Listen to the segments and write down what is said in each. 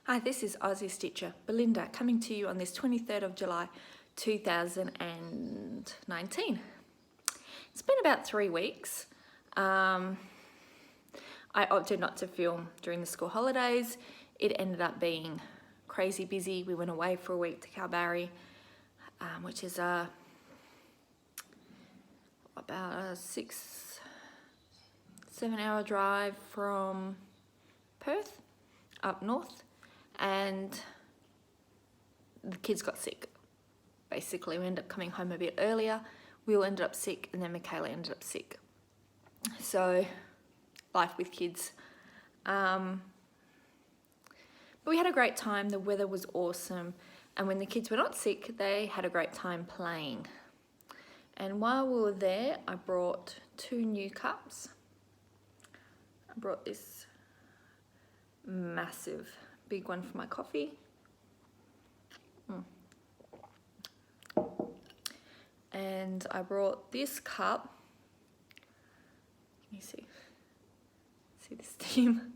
Hi, this is Aussie Stitcher, Belinda, coming to you on this 23rd of July 2019. It's been about 3 weeks. I opted not to film during the school holidays. It ended up being crazy busy. We went away for a week to Kalbarri, which is about a 6-7 hour drive from Perth up north. And the kids got sick. Basically, we ended up coming home a bit earlier. We all ended up sick, and then Michaela ended up sick. So, life with kids. But we had a great time. The weather was awesome. And when the kids were not sick, they had a great time playing. And while we were there, I brought 2 new cups. I brought this massive big one for my coffee. And I brought this cup. Can you see the steam?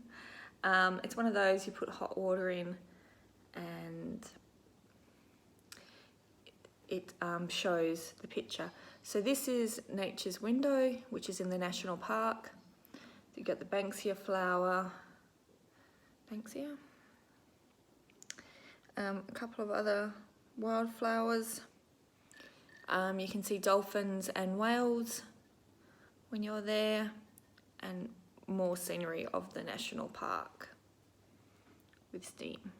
It's one of those you put hot water in and it shows the picture. So this is Nature's Window, which is in the National Park. You got the Banksia flower. Banksia? A couple of other wildflowers. You can see dolphins and whales when you're there, and more scenery of the national park with steam.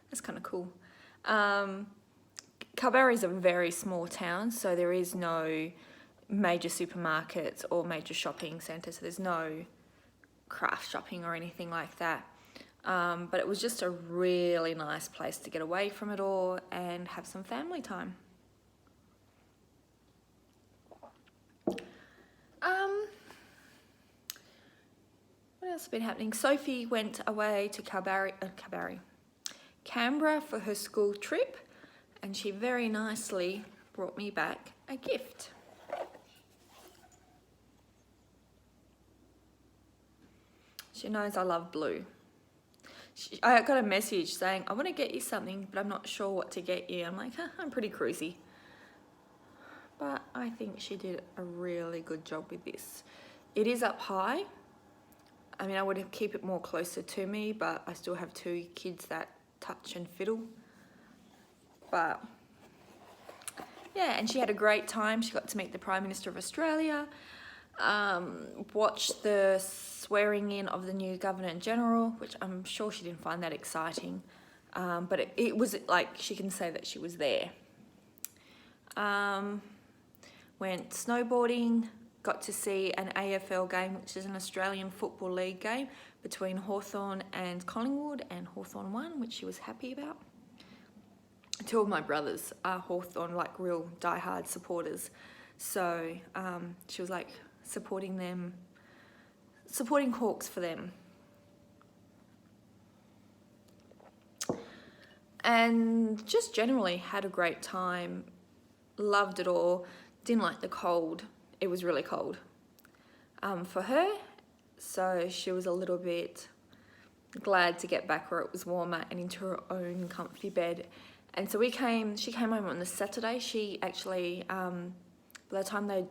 That's kind of cool. Kalbarri is a very small town, so there is no major supermarkets or major shopping centres, so there's no craft shopping or anything like that. But it was just a really nice place to get away from it all and have some family time. What else has been happening? Sophie went away to Canberra for her school trip, and she very nicely brought me back a gift. She knows I love blue. I got a message saying, I want to get you something, but I'm not sure what to get you. I'm like, I'm pretty cruisy. But I think she did a really good job with this. It is up high. I mean, I would keep it more closer to me, but I still have 2 kids that touch and fiddle. But yeah, and she had a great time. She got to meet the Prime Minister of Australia, watch the swearing in of the new Governor General, which I'm sure she didn't find that exciting, but it was like she can say that she was there. Went snowboarding, got to see an AFL game, which is an Australian Football League game between Hawthorn and Collingwood, and Hawthorn won, which she was happy about. 2 of my brothers are Hawthorn, like real diehard supporters, so she was like supporting them, supporting Hawks for them. And just generally had a great time, loved it all, didn't like the cold. It was really cold for her, so she was a little bit glad to get back where it was warmer and into her own comfy bed. And so she came home on the Saturday. She actually, by the time they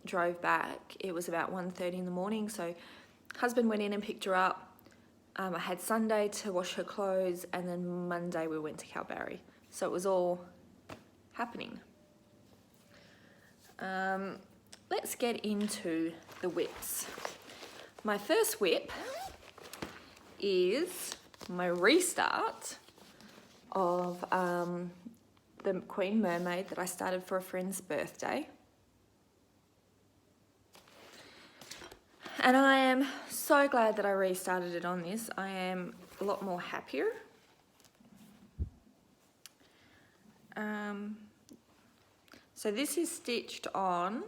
drove back, it was about 1:30 in the morning, so husband went in and picked her up. I had Sunday to wash her clothes, and then Monday we went to Kalbarri, so it was all happening. Let's get into the whips. My first whip is my restart of the Queen Mermaid that I started for a friend's birthday. And I am so glad that I restarted it on this. I am a lot more happier. So this is stitched on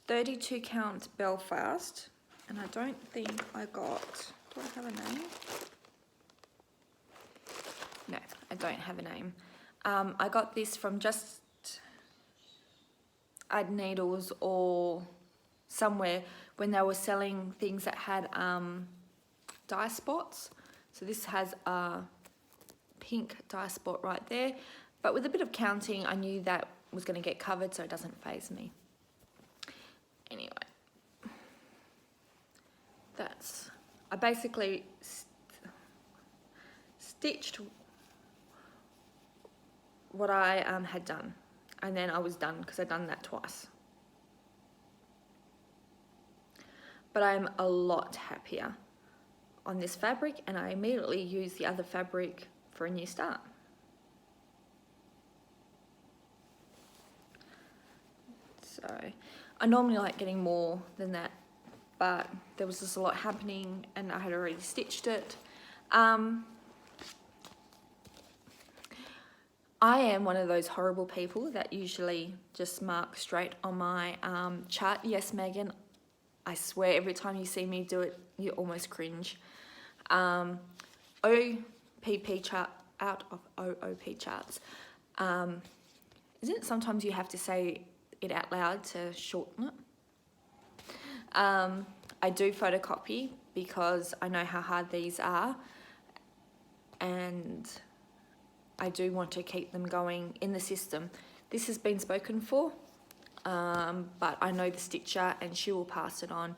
32 count Belfast, and I don't think I got, do I have a name? No, I don't have a name. I got this from Just Add Needles or somewhere when they were selling things that had dye spots. So this has a pink dye spot right there, but with a bit of counting I knew that was going to get covered, so it doesn't faze me. Anyway, I basically stitched what I had done, and then I was done because I'd done that twice. But I'm a lot happier on this fabric, and I immediately used the other fabric for a new start. So I normally like getting more than that, but there was just a lot happening and I had already stitched it. I am one of those horrible people that usually just mark straight on my chart. Yes, Megan, I swear every time you see me do it, you almost cringe. OPP chart out of OOP charts. Isn't it sometimes you have to say it out loud to shorten it? I do photocopy because I know how hard these are, and I do want to keep them going in the system. This has been spoken for, but I know the stitcher and she will pass it on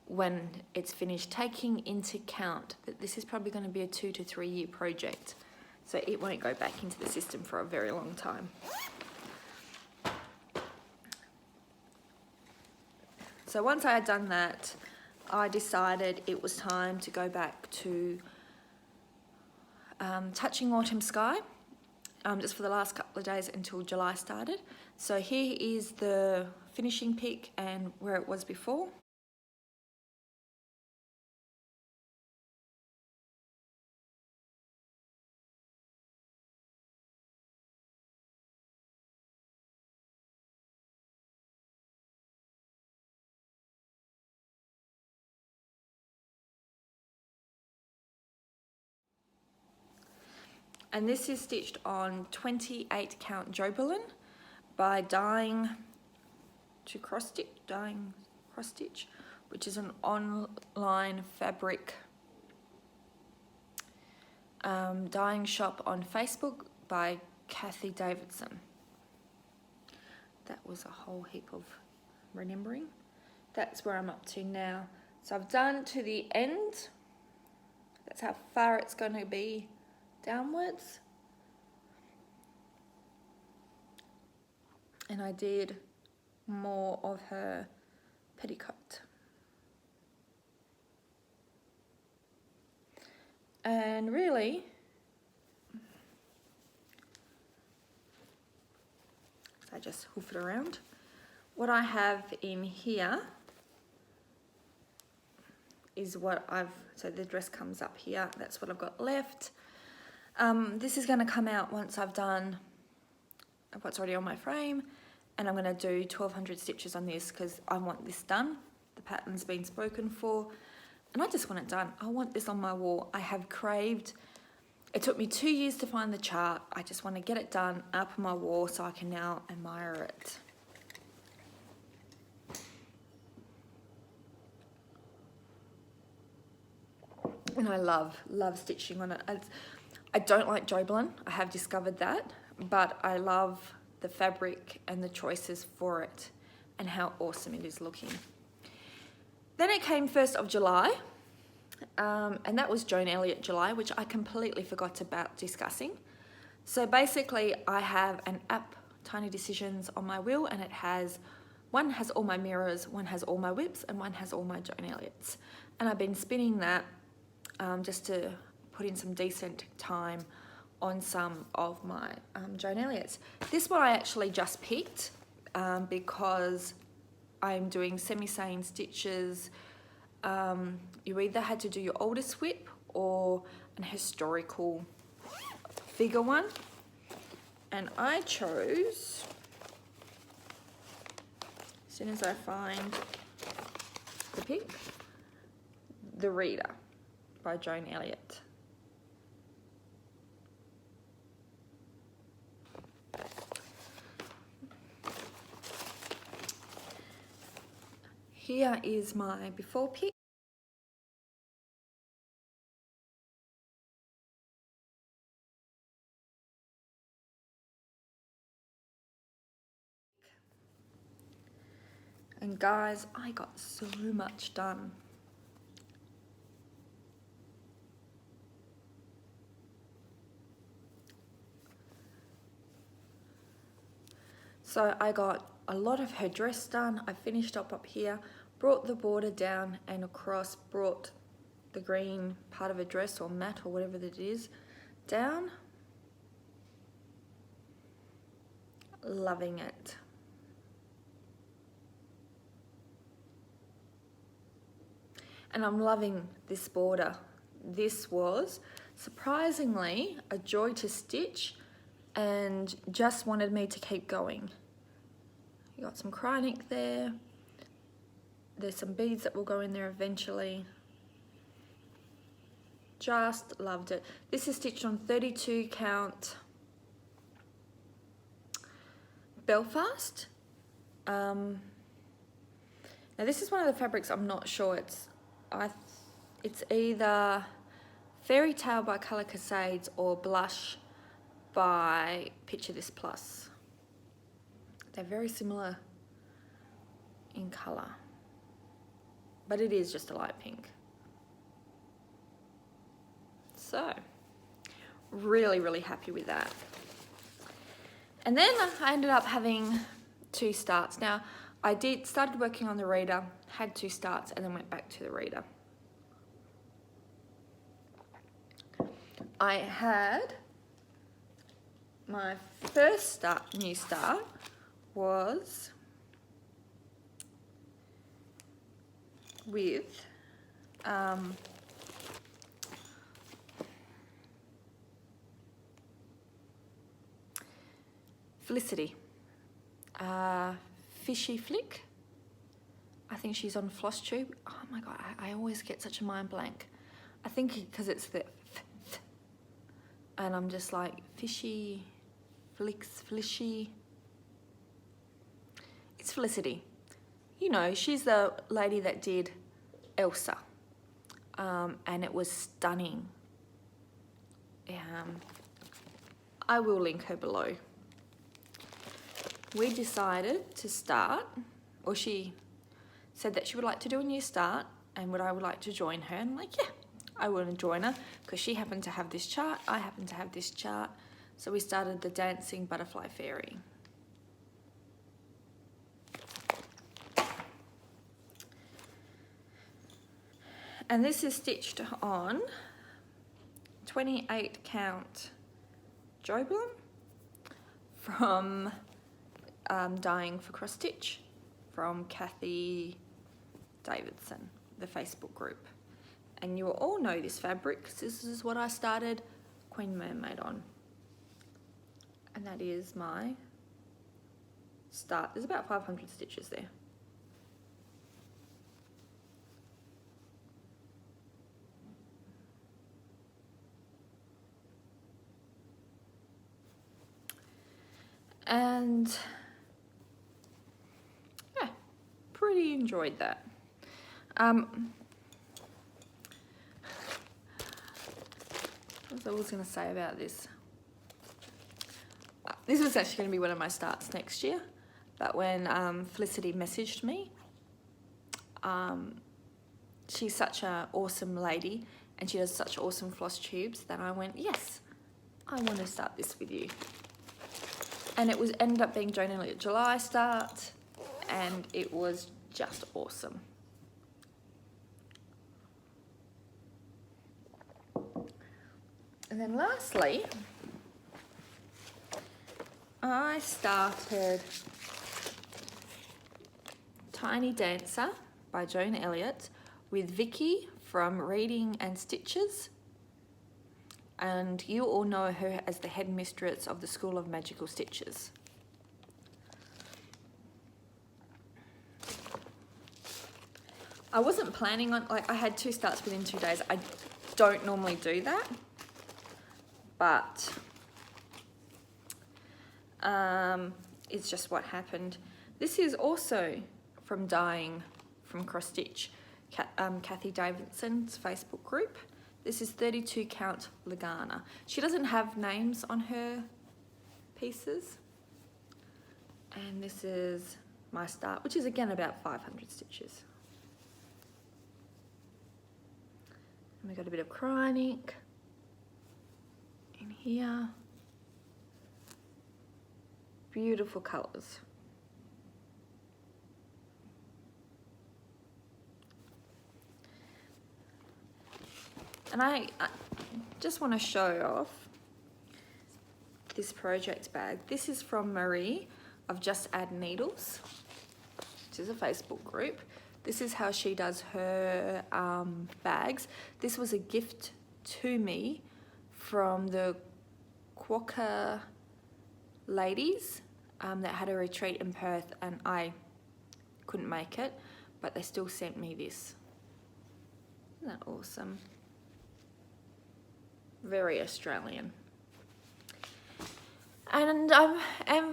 when it's finished, taking into account that this is probably going to be a 2 to 3 year project, so it won't go back into the system for a very long time. So once I had done that, I decided it was time to go back to touching autumn sky, just for the last couple of days until July started. So here is the finishing pic and where it was before. And this is stitched on 28 count Joberlin by dyeing cross stitch, which is an online fabric dyeing shop on Facebook by Kathy Davidson. That was a whole heap of remembering. That's where I'm up to now. So I've done to the end. That's how far it's going to be downwards, and I did more of her petticoat, and really so I just hoof it around. What I have in here is so the dress comes up here, that's what I've got left. This is going to come out once I've done what's already on my frame, and I'm going to do 1200 stitches on this because I want this done. The pattern's been spoken for and I just want it done. I want this on my wall. I have craved, it took me 2 years to find the chart. I just want to get it done up on my wall so I can now admire it. And I love stitching on it. I don't like Joberlin, I have discovered that, but I love the fabric and the choices for it and how awesome it is looking. Then it came 1st of July, and that was Joan Elliott July, which I completely forgot about discussing. So basically I have an app, Tiny Decisions, on my wheel, and one has all my mirrors, one has all my whips, and one has all my Joan Elliott's. And I've been spinning that just to put in some decent time on some of my Joan Elliott's. This one I actually just picked because I'm doing semi-seine stitches. You either had to do your oldest whip or an historical figure one. And I chose, as soon as I find the pic, The Reader by Joan Elliott. Here is my before pic. And guys, I got so much done. So I got a lot of her dress done. I finished up here, brought the border down and across, brought the green part of a dress or mat or whatever that is down. Loving it. And I'm loving this border. This was surprisingly a joy to stitch and just wanted me to keep going. You got some cryonic there. There's some beads that will go in there eventually. Just loved it. This is stitched on 32 count Belfast. Now this is one of the fabrics I'm not sure. It's either Fairy Tale by Colour Cascades or Blush by Picture This Plus. They're very similar in colour, but it is just a light pink. So, really, really happy with that. And then I ended up having 2 starts. Now, I started working on the reader, had 2 starts, and then went back to the reader. I had my first new start was with Felicity, Fishy Flick. I think she's on Flosstube. Oh my god, I always get such a mind blank. I think because it's the and I'm just like Fishy Flicks, Flissy. It's Felicity. You know, she's the lady that did Elsa, and it was stunning. I will link her below. We decided to start, or she said that she would like to do a new start and I would like to join her. And I'm like, yeah, I want to join her because she happened to have this chart, I happened to have this chart. So we started the Dancing Butterfly Fairy. And this is stitched on 28 count Joblin from Dying for Cross Stitch from Kathy Davidson, the Facebook group. And you will all know this fabric because this is what I started Queen Mermaid on. And that is my start. There's about 500 stitches there. And yeah, pretty enjoyed that. What was I going to say about this? This was actually going to be one of my starts next year, but when Felicity messaged me, she's such an awesome lady and she does such awesome floss tubes that I went, yes, I want to start this with you. And it ended up being July start, and it was just awesome. And then lastly, I started Tiny Dancer by Joan Elliott with Vicky from Reading and Stitches. And you all know her as the headmistress of the School of Magical Stitches. I wasn't planning on, I had 2 starts within 2 days. I don't normally do that, but it's just what happened. This is also from Dying from Cross Stitch, Kathy Davidson's Facebook group. This is 32 count Lagana. She doesn't have names on her pieces. And this is my start, which is again about 500 stitches. And we got a bit of crayon ink in here. Beautiful colours. And I just want to show off this project bag. This is from Marie of Just Add Needles, which is a Facebook group. This is how she does her bags. This was a gift to me from the Quokka ladies that had a retreat in Perth, and I couldn't make it, but they still sent me this. Isn't that awesome? Very Australian. And I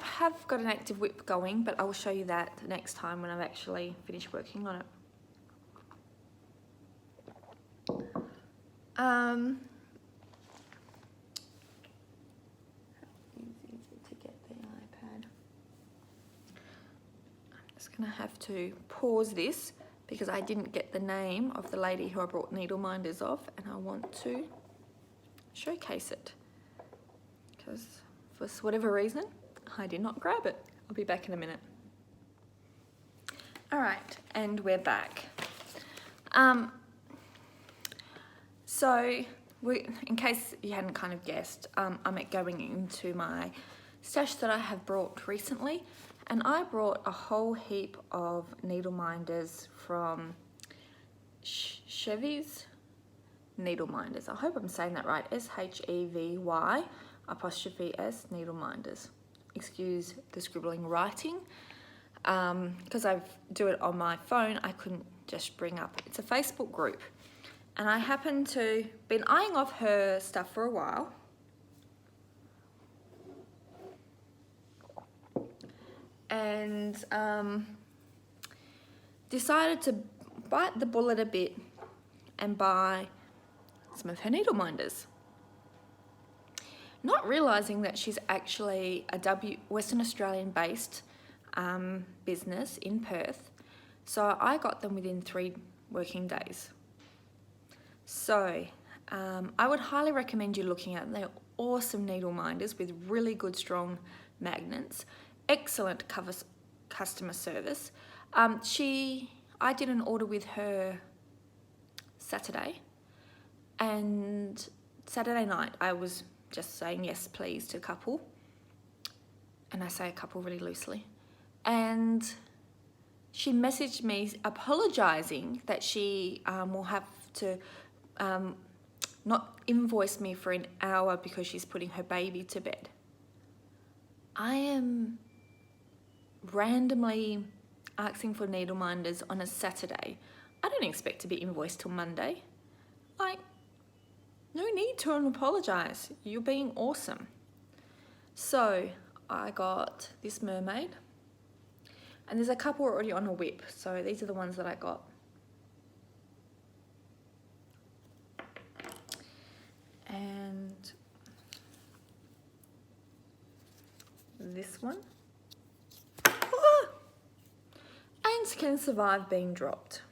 have got an active whip going, but I will show you that next time when I've actually finished working on it. Easy to get the iPad. I'm just gonna have to pause this because I didn't get the name of the lady who I brought needleminders of, and I want to showcase it because for whatever reason I did not grab it. I'll be back in a minute. All right, and we're back. So in case you hadn't kind of guessed, I'm going into my stash that I have brought recently, and I brought a whole heap of needleminders from Shevy's needleminders. I hope I'm saying that right. SHEVY apostrophe S needleminders. Excuse the scribbling writing. Because I do it on my phone, I couldn't just bring up. It's a Facebook group, and I happen to been eyeing off her stuff for a while. And decided to bite the bullet a bit and buy some of her needleminders. Not realising that she's actually a Western Australian based business in Perth. So I got them within 3 working days. So I would highly recommend you looking at them. They're awesome needleminders with really good strong magnets. Excellent customer service. I did an order with her Saturday, and Saturday night I was just saying yes please to a couple, and I say a couple really loosely, and she messaged me apologising that she will have to not invoice me for an hour because she's putting her baby to bed. I am randomly asking for needleminders on a Saturday. I don't expect to be invoiced till Monday. Like, no need to apologise. You're being awesome. So I got this mermaid, and there's a couple already on a whip. So these are the ones that I got. And this one. And can survive being dropped.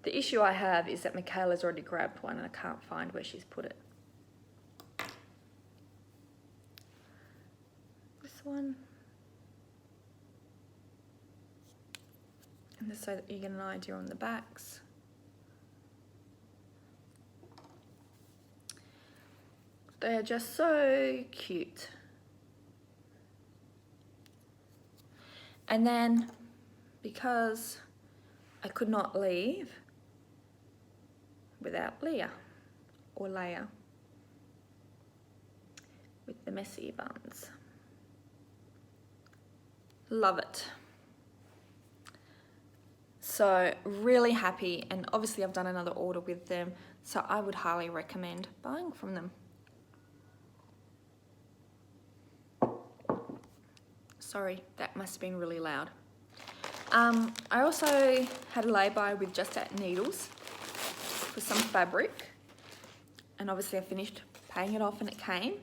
The issue I have is that Michaela's already grabbed one and I can't find where she's put it. This one. And just so that you get an idea on the backs. They are just so cute. And then, because I could not leave without Leah, or Leia, with the messy buns. Love it. So really happy, and obviously I've done another order with them, so I would highly recommend buying from them. Sorry, that must have been really loud. I also had a lay-by with Just At Needles for some fabric, and obviously I finished paying it off and it came.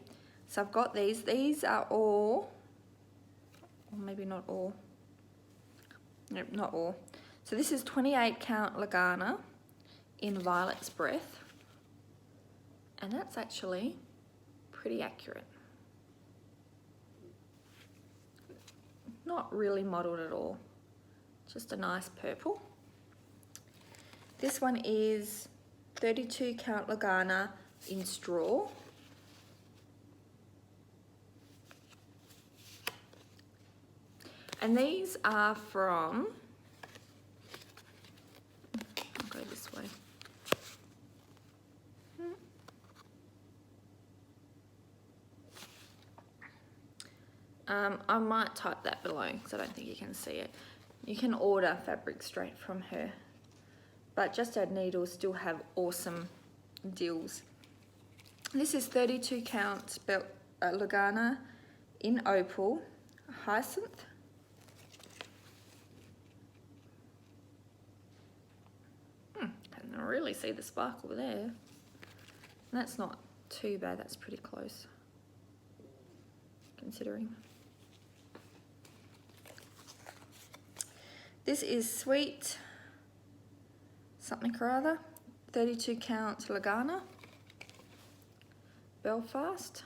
So I've got these. These are all, or maybe not all. Nope, not all. So this is 28 count Lagana in Violet's Breath, and that's actually pretty accurate. Not really mottled at all, just a nice purple. This one is 32 count Lagana in straw. And these are from, I'll go this way. I might type that below because I don't think you can see it. You can order fabric straight from her, but Just Add Needles still have awesome deals. This is 32 count Lagana in Opal, Hyacinth. Can really see the sparkle there. That's not too bad, that's pretty close, considering. This is Sweet something or other, 32 count Lagana, Belfast.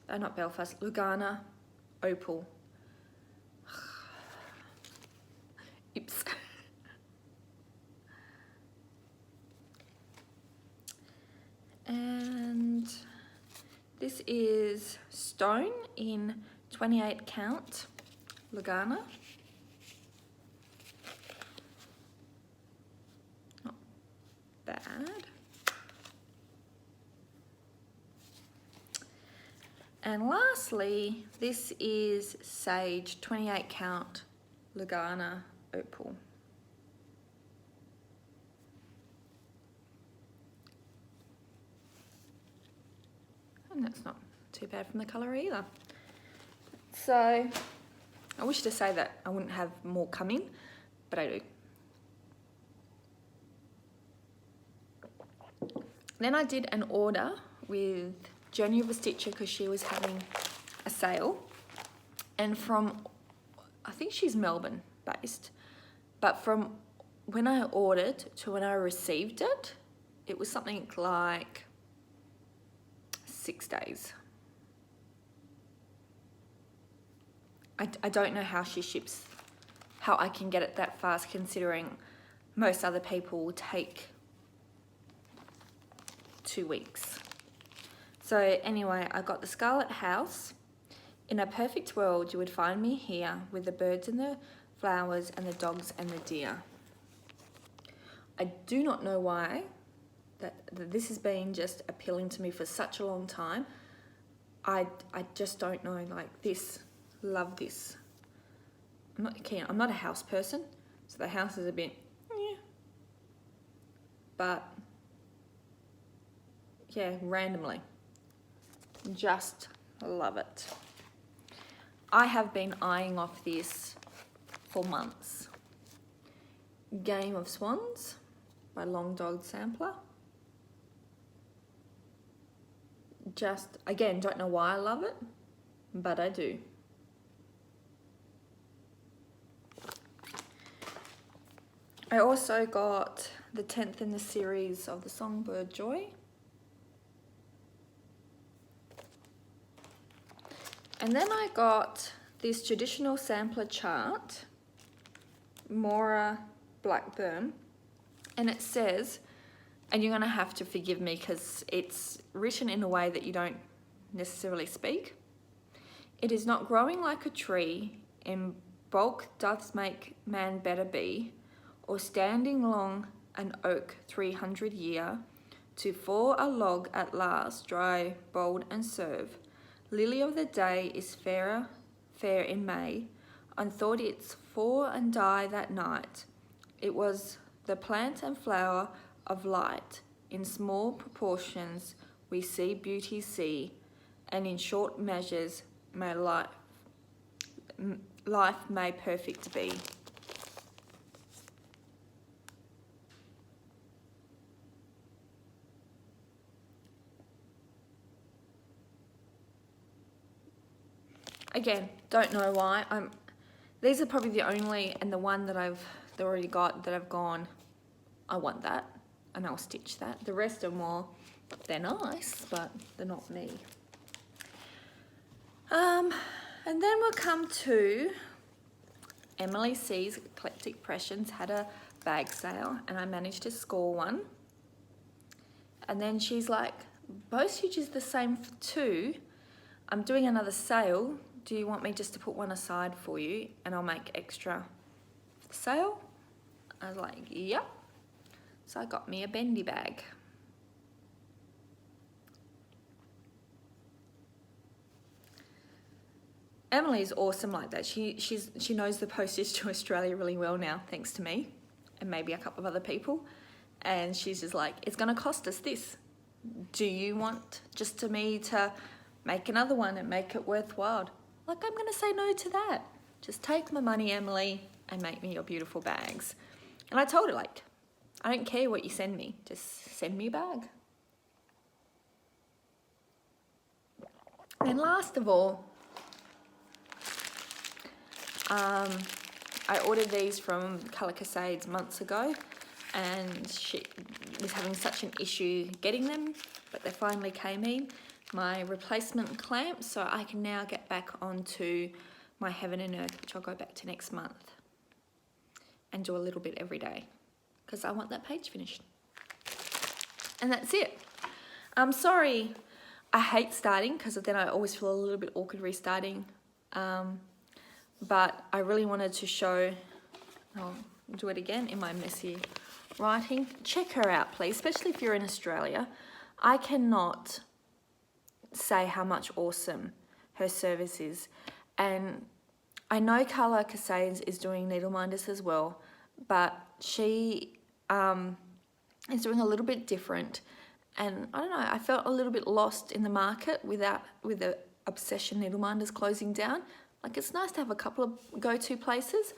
Not Belfast, Lagana Opal. Oops. And this is Stone in 28 count Lagana. Not bad. And lastly, this is Sage 28 count Lagana Opal. And that's not too bad from the colour either. So I wish to say that I wouldn't have more coming, but I do. Then I did an order with Journey of a Stitcher because she was having a sale, and from, I think she's Melbourne based, but from when I ordered to when I received it, it was something like 6 days. I don't know how she ships, how I can get it that fast, considering most other people take 2 weeks. So anyway, I got the Scarlet House. In a perfect world, you would find me here with the birds and the flowers and the dogs and the deer. I do not know why that this has been just appealing to me for such a long time. I just don't know, like this, love this. I'm not keen, I'm not a house person, so the house is a bit, yeah. But yeah, randomly, just love it. I have been eyeing off this for months. Game of Swans by Long Dog Sampler. Just, again, don't know why I love it, but I do. I also got the 10th in the series of the Songbird Joy. And then I got this traditional sampler chart, Mora Blackburn, and it says, and you're going to have to forgive me because it's written in a way that you don't necessarily speak. It is not growing like a tree, in bulk doth make man better be, or standing long an oak 300 year, to for a log at last dry, bold and serve. Lily of the day is fairer, fair in May, and thought it's for and die that night. It was the plant and flower of light. In small proportions we see beauty see, and in short measures may life life made perfect to be. Again, don't know why. These are probably the only, and the one that I've already got that I've gone, I want that, and I'll stitch that. The rest are more, they're nice, but they're not me. And then we'll come to Emily C's Eclectic Impressions had a bag sale, and I managed to score one. And then she's like, postage is the same for two. I'm doing another sale. Do you want me just to put one aside for you and I'll make extra for the sale? I was like, yep. So I got me a bendy bag. Emily's awesome like that. She knows the postage to Australia really well now, thanks to me and maybe a couple of other people. And she's just like, it's gonna cost us this. Do you want just to me to make another one and make it worthwhile? Like, I'm gonna say no to that. Just take my money, Emily, and make me your beautiful bags. And I told her, like, I don't care what you send me, just send me a bag. And last of all, I ordered these from Colour Cascades months ago, and she was having such an issue getting them, but they finally came in. My replacement clamp, so I can now get back onto my Heaven and Earth, which I'll go back to next month and do a little bit every day because I want that page finished. And that's it. I'm sorry, I hate starting because then I always feel a little bit awkward restarting, but I really wanted to show, I'll do it again in my messy writing. Check her out, please, especially if you're in Australia. I cannot say how much awesome her service is, and I know Colour Cascades is doing needleminders as well, but she is doing a little bit different, and I don't know, I felt a little bit lost in the market with the Obsession Needleminders closing down. Like, it's nice to have a couple of go-to places,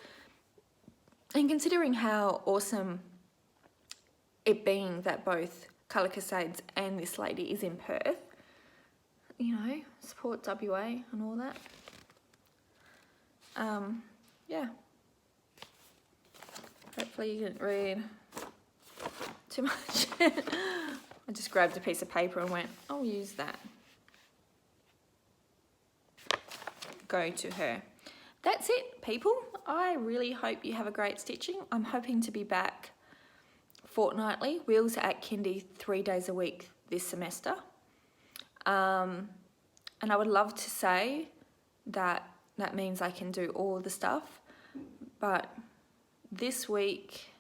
and considering how awesome it being that both Colour Cascades and this lady is in Perth, you know, support WA and all that. Yeah. Hopefully you didn't read too much. I just grabbed a piece of paper and went, I'll use that. Go to her. That's it, people. I really hope you have a great stitching. I'm hoping to be back fortnightly. Wheels are at kindy 3 days a week this semester. And I would love to say that that means I can do all the stuff, but this week,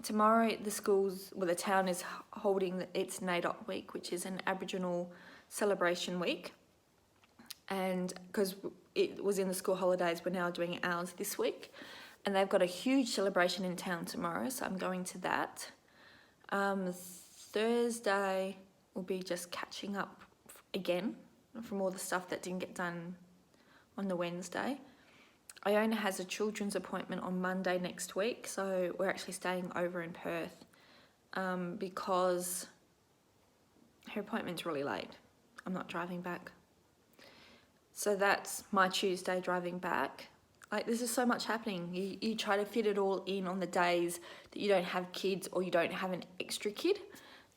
tomorrow, the town is holding its NAIDOC week, which is an Aboriginal celebration week, and because it was in the school holidays, we're now doing ours this week, and they've got a huge celebration in town tomorrow, so I'm going to that. Thursday will be just catching up again from all the stuff that didn't get done on the Wednesday. Iona has a children's appointment on Monday next week, so we're actually staying over in Perth because her appointment's really late. I'm not driving back. So that's my Tuesday driving back. Like, there's just so much happening. You try to fit it all in on the days that you don't have kids or you don't have an extra kid,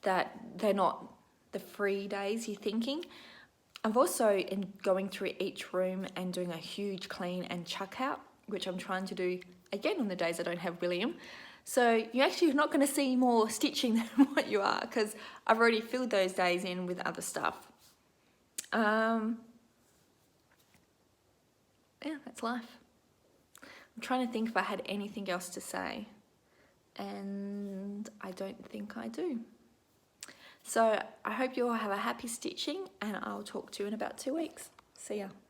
that they're not the free days you're thinking. I've also going through each room and doing a huge clean and chuck out, which I'm trying to do again on the days I don't have William. So you're actually not going to see more stitching than what you are, because I've already filled those days in with other stuff. Yeah, that's life. I'm trying to think if I had anything else to say, and I don't think I do. So I hope you all have a happy stitching, and I'll talk to you in about 2 weeks. See ya.